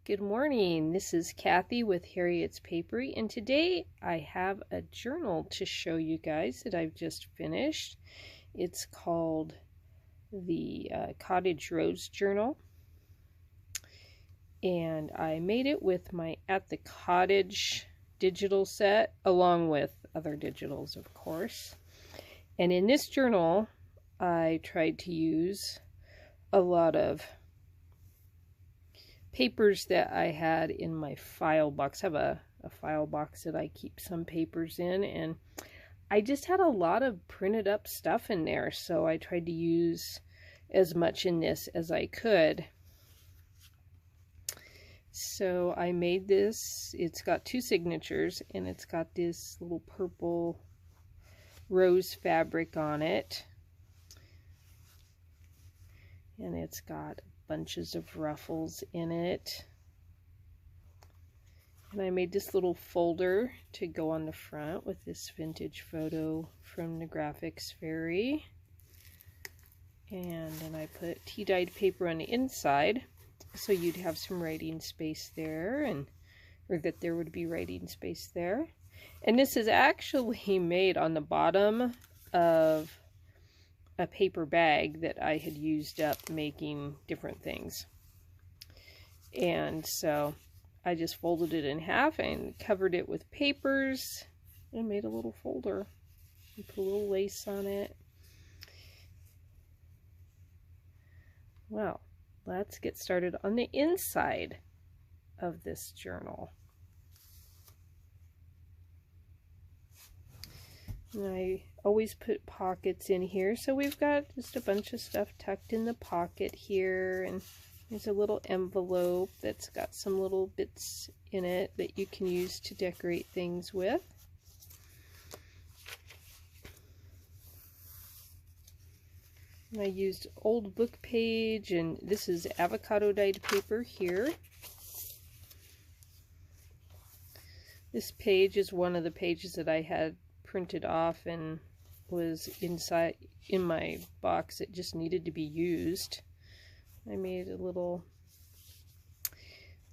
Good morning. This is Kathy with Harriet's Papery, and today I have a journal to show you guys that I've just finished. It's called the Cottage Rose Journal, and I made it with my At the Cottage digital set, along with other digitals, of course. And in this journal, I tried to use a lot of papers that I had in my file box. I have a file box that I keep some papers in, and I just had a lot of printed up stuff in there, so I tried to use as much in this as I could. So I made this. It's got two signatures, and it's got this little purple rose fabric on it, and it's got bunches of ruffles in it. And I made this little folder to go on the front with this vintage photo from the Graphics Fairy. And then I put tea-dyed paper on the inside so you'd have some writing space there, or that there would be writing space there. And this is actually made on the bottom of a paper bag that I had used up making different things. And so I just folded it in half and covered it with papers and made a little folder and put a little lace on it. Well, let's get started on the inside of this journal. And I always put pockets in here, so we've got just a bunch of stuff tucked in the pocket here, and there's a little envelope that's got some little bits in it that you can use to decorate things with. And I used old book page, and this is avocado dyed paper here. This page is one of the pages that I had printed off and was inside in my box. It just needed to be used. I made a little, I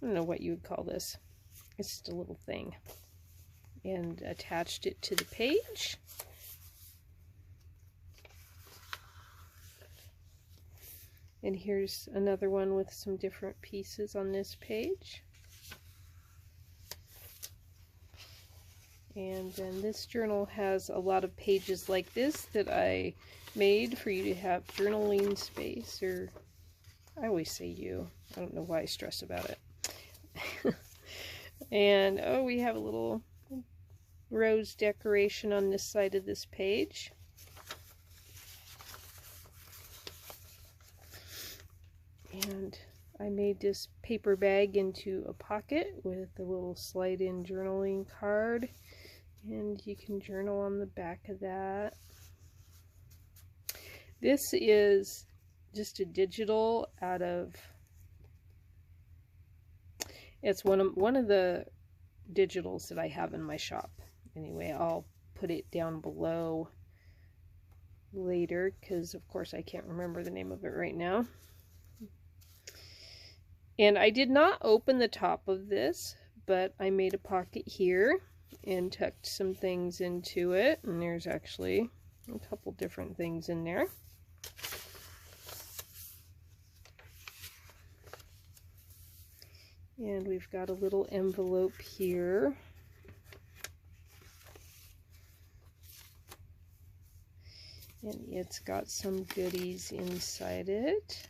don't know what you would call this. It's just a little thing, and attached it to the page. And here's another one with some different pieces on this page. And then this journal has a lot of pages like this that I made for you to have journaling space, or I always say you. I don't know why I stress about it. And oh, we have a little rose decoration on this side of this page. And I made this paper bag into a pocket with a little slide-in journaling card. And you can journal on the back of that. This is just a digital out of, it's one of the digitals that I have in my shop. Anyway, I'll put it down below later because of course I can't remember the name of it right now. And I did not open the top of this, but I made a pocket here and tucked some things into it, and there's actually a couple different things in there. And we've got a little envelope here. And it's got some goodies inside it.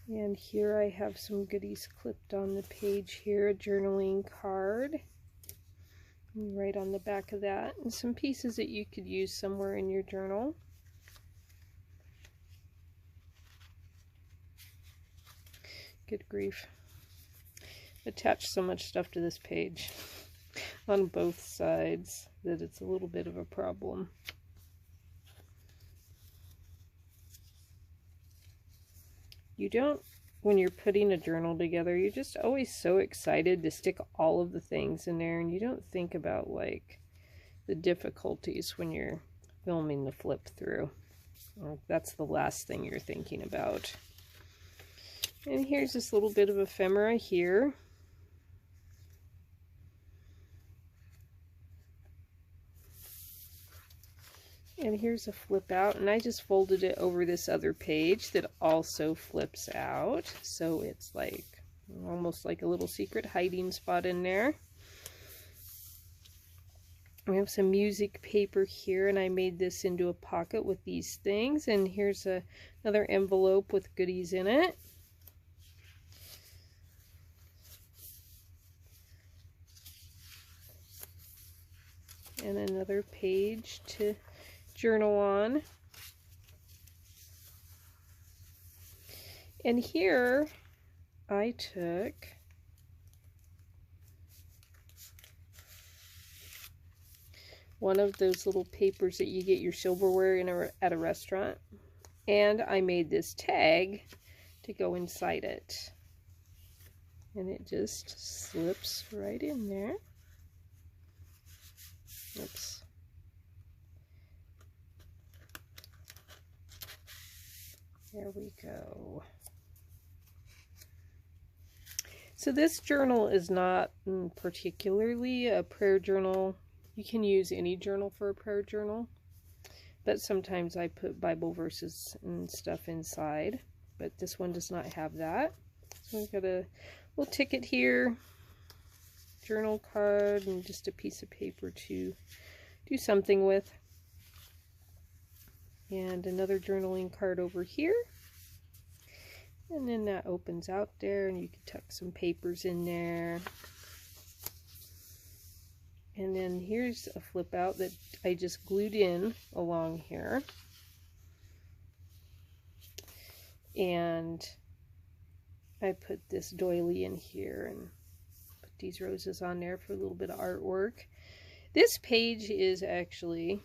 And here I have some goodies clipped on the page here, a journaling card, and right on the back of that, and some pieces that you could use somewhere in your journal. Good grief. Attached so much stuff to this page on both sides that it's a little bit of a problem. You don't, when you're putting a journal together, you're just always so excited to stick all of the things in there, and you don't think about like the difficulties when you're filming the flip through. Well, that's the last thing you're thinking about. And here's this little bit of ephemera here. And here's a flip out, and I just folded it over this other page that also flips out. So it's like almost like a little secret hiding spot in there. We have some music paper here, and I made this into a pocket with these things. And here's another envelope with goodies in it. And another page to journal on. And here I took one of those little papers that you get your silverware in at a restaurant, and I made this tag to go inside it, and it just slips right in there. Oops. There we go. So this journal is not particularly a prayer journal. You can use any journal for a prayer journal, but sometimes I put Bible verses and stuff inside, but this one does not have that. So I've got a little ticket here, journal card, and just a piece of paper to do something with. And another journaling card over here. And then that opens out there, and you can tuck some papers in there. And then here's a flip out that I just glued in along here. And I put this doily in here and put these roses on there for a little bit of artwork. This page is actually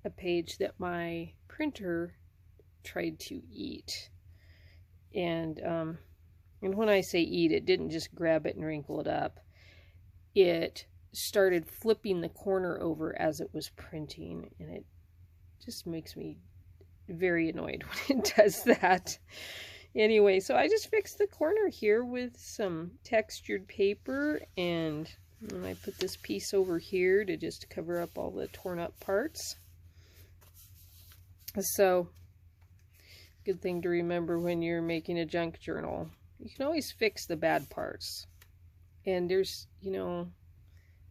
a page that my printer tried to eat. And when I say eat, it didn't just grab it and wrinkle it up. It started flipping the corner over as it was printing, and it just makes me very annoyed when it does that. Anyway, so I just fixed the corner here with some textured paper, and I put this piece over here to just cover up all the torn up parts. So, good thing to remember when you're making a junk journal. You can always fix the bad parts. And there's no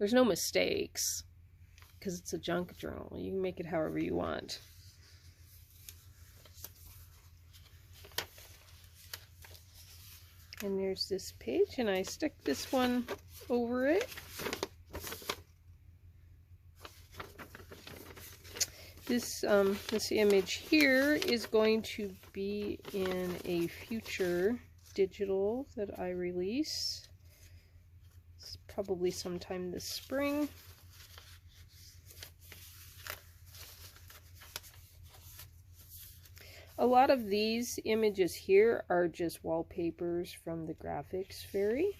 mistakes because it's a junk journal. You can make it however you want. And there's this page, and I stick this one over it. This image here is going to be in a future digital that I release. It's probably sometime this spring. A lot of these images here are just wallpapers from the Graphics Fairy.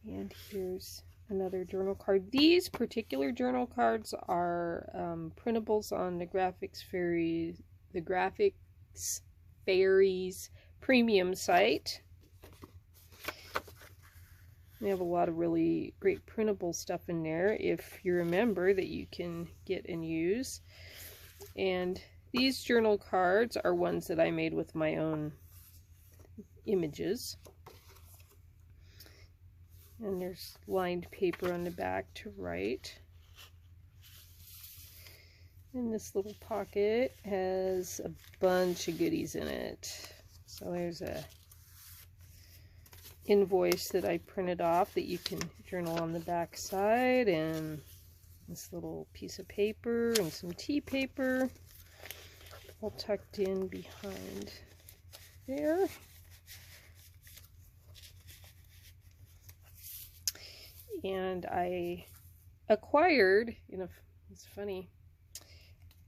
And here's another journal card. These particular journal cards are printables on the Graphics Fairy's premium site. They have a lot of really great printable stuff in there if you're a member that you can get and use. And these journal cards are ones that I made with my own images. And there's lined paper on the back to write. And this little pocket has a bunch of goodies in it. So there's a invoice that I printed off that you can journal on the back side, and this little piece of paper and some tea paper all tucked in behind there. And I acquired, it's funny,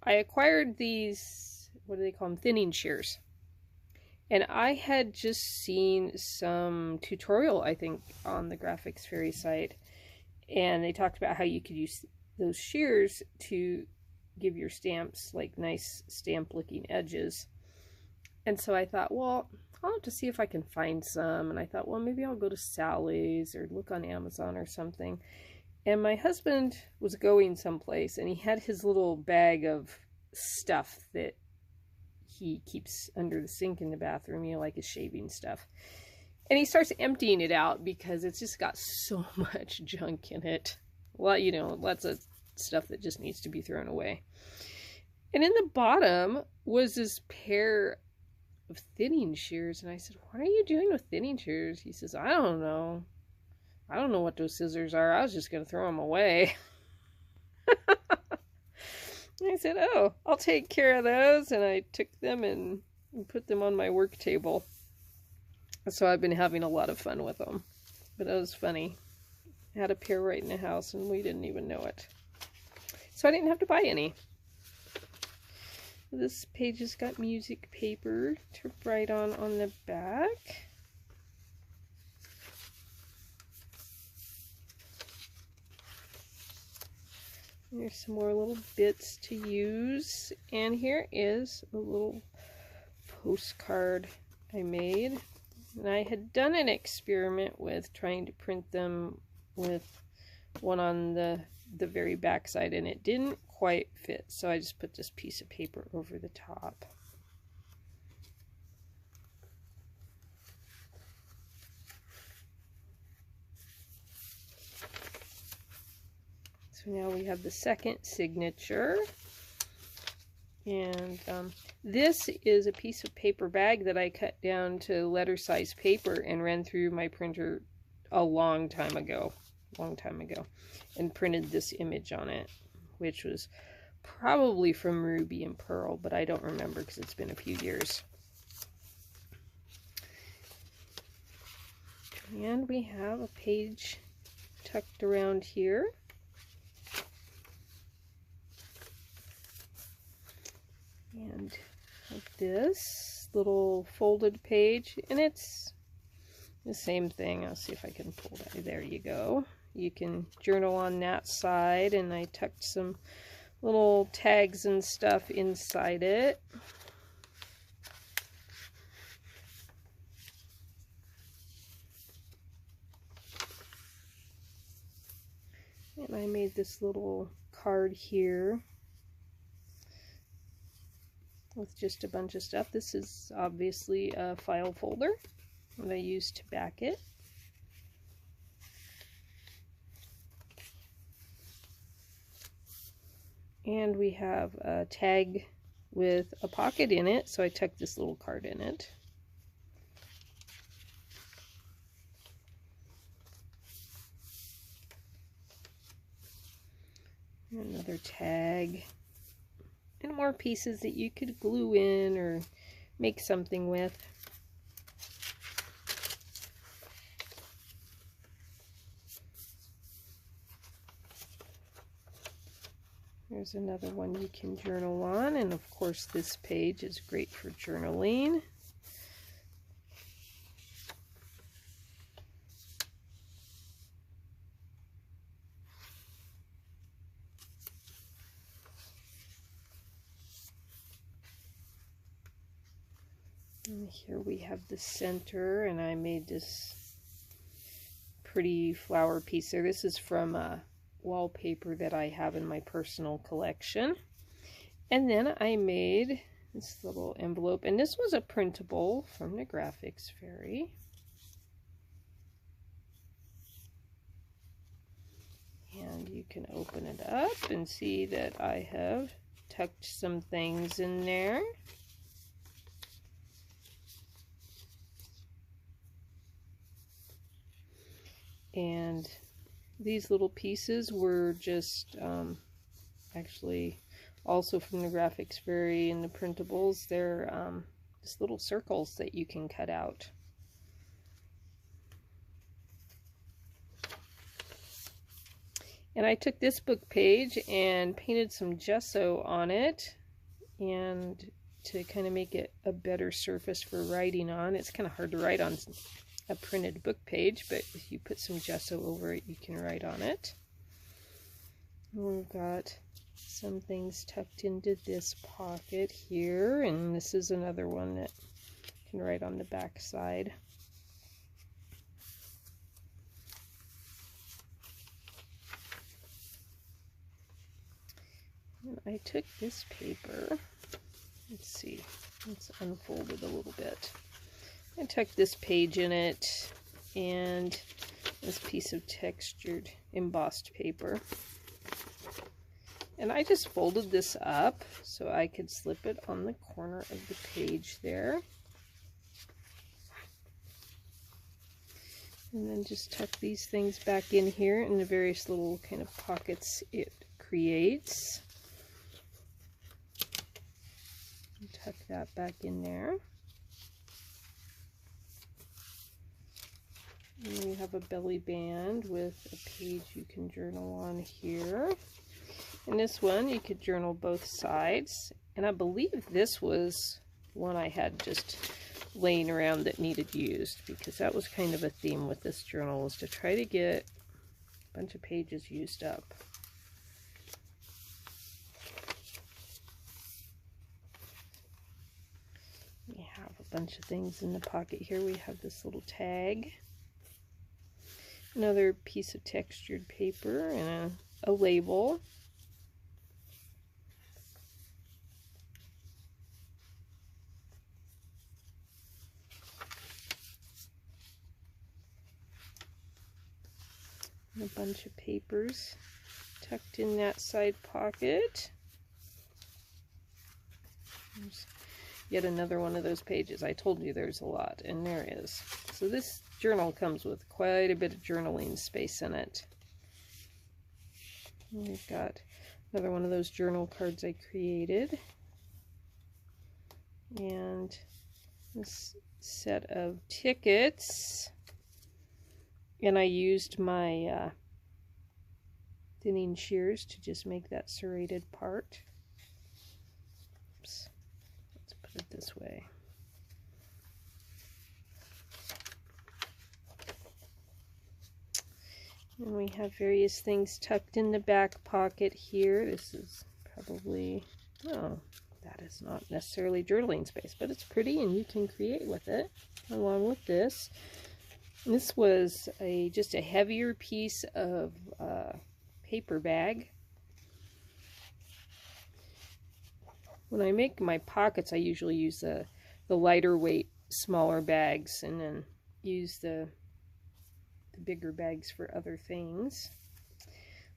I acquired these, what do they call them, thinning shears. And I had just seen some tutorial, I think, on the Graphics Fairy site, and they talked about how you could use those shears to give your stamps like nice stamp looking edges. And so I thought, well, I'll have to see if I can find some. And I thought, well, maybe I'll go to Sally's or look on Amazon or something. And my husband was going someplace, and he had his little bag of stuff that he keeps under the sink in the bathroom, you know, like his shaving stuff. And he starts emptying it out because it's just got so much junk in it. Well, you know, lots of stuff that just needs to be thrown away. And in the bottom was this pair of thinning shears. And I said, what are you doing with thinning shears? He says, I don't know. I don't know what those scissors are. I was just going to throw them away. I said, oh, I'll take care of those. And I took them and put them on my work table. So I've been having a lot of fun with them. But it was funny. I had a pair right in the house and we didn't even know it. So I didn't have to buy any. This page has got music paper to write on the back. There's some more little bits to use. And here is a little postcard I made. And I had done an experiment with trying to print them with one on the very back side, and it didn't quite fit. So I just put this piece of paper over the top. So now we have the second signature. And this is a piece of paper bag that I cut down to letter size paper and ran through my printer a long time ago, and printed this image on it, which was probably from Ruby and Pearl, but I don't remember because it's been a few years. And we have a page tucked around here. And this little folded page, and it's the same thing. I'll see if I can pull that. There you go. You can journal on that side, and I tucked some little tags and stuff inside it. And I made this little card here with just a bunch of stuff. This is obviously a file folder that I used to back it. And we have a tag with a pocket in it, so I tucked this little card in it. Another tag. And more pieces that you could glue in or make something with. There's another one you can journal on, and of course this page is great for journaling. And here we have the center, and I made this pretty flower piece there. This is from a wallpaper that I have in my personal collection. And then I made this little envelope, and this was a printable from the Graphics Fairy. And you can open it up and see that I have tucked some things in there. And these little pieces were just actually also from the Graphics Fairy and the printables. They're just little circles that you can cut out. And I took this book page and painted some gesso on it and to kind of make it a better surface for writing on. It's kind of hard to write on a printed book page, but if you put some gesso over it, you can write on it. We've got some things tucked into this pocket here, and this is another one that you can write on the back side. And I took this paper, let's see, let's unfold it a little bit. I tucked this page in it and this piece of textured embossed paper. And I just folded this up so I could slip it on the corner of the page there. And then just tuck these things back in here in the various little kind of pockets it creates. And tuck that back in there. And you have a belly band with a page you can journal on here. In this one, you could journal both sides. And I believe this was one I had just laying around that needed used, because that was kind of a theme with this journal, was to try to get a bunch of pages used up. We have a bunch of things in the pocket here. We have this little tag, another piece of textured paper, and a label. A bunch of papers tucked in that side pocket. There's yet another one of those pages. I told you there's a lot, and there is. So this journal comes with quite a bit of journaling space in it. And we've got another one of those journal cards I created. And this set of tickets. And I used my thinning shears to just make that serrated part. Oops. Let's put it this way. And we have various things tucked in the back pocket here. This is probably, oh, that is not necessarily journaling space, but it's pretty and you can create with it along with this. This was just a heavier piece of paper bag. When I make my pockets, I usually use the lighter weight, smaller bags, and then use the bigger bags for other things.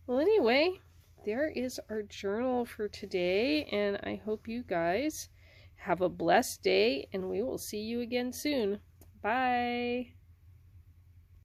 Well, anyway, there is our journal for today, and I hope you guys have a blessed day, and we will see you again soon. Bye!